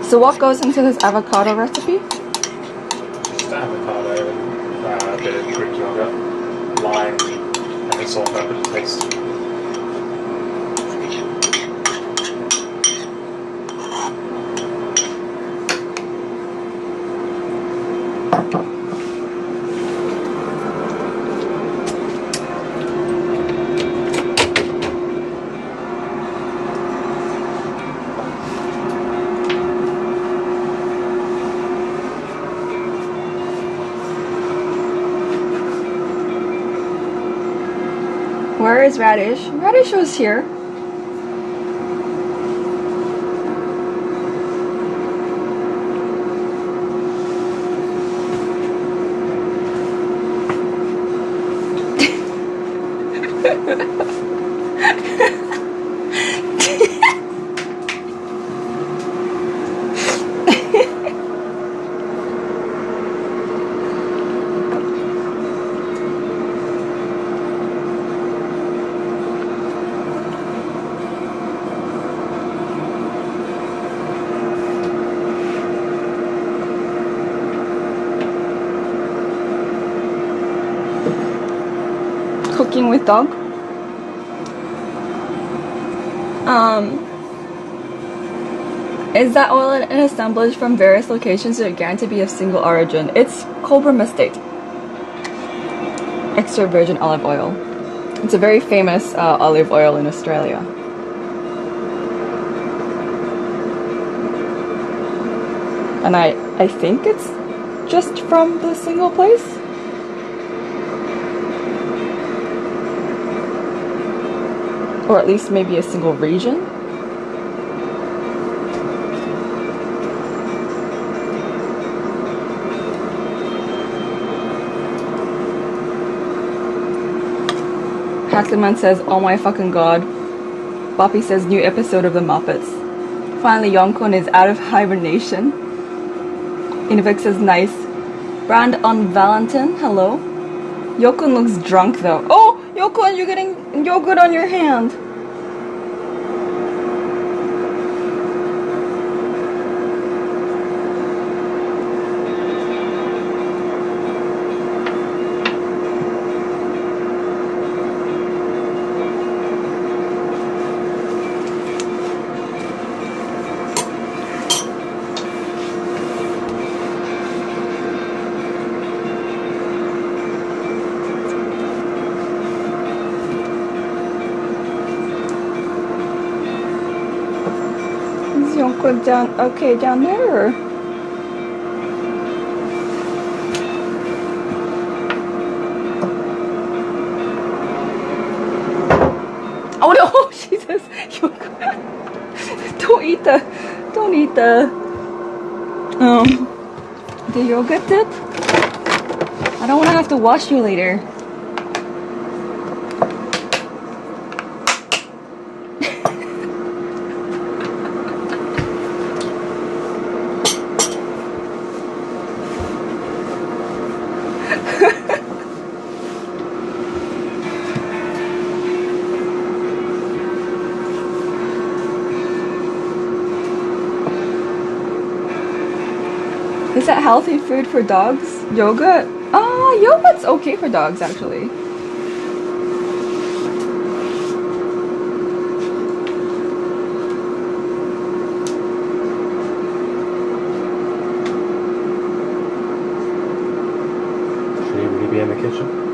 So what goes into this avocado recipe? Just avocado and a bit of Greek yogurt, lime, and then salt and pepper to taste. Where is Radish? Radish was here. Cooking with dog. Is that oil an assemblage from various locations or again to be of single origin? It's Cobram Estate. Extra virgin olive oil. It's a very famous olive oil in Australia. And I think it's just from the single place. Or at least maybe a single region. Hackleman says, oh my fucking god. Boppy says, new episode of the Muppets. Finally, Yonkun is out of hibernation. Invix says, nice. Brand on Valentin, hello. Yokun looks drunk though. Oh, Yokun, you're getting yogurt on your hand. Yonko down, okay, down there. Oh no, she says, Yonko, don't eat the yogurt dip. I don't want to have to wash you later. Is that healthy food for dogs? Yogurt? Yogurt's okay for dogs actually. Should he really be in the kitchen?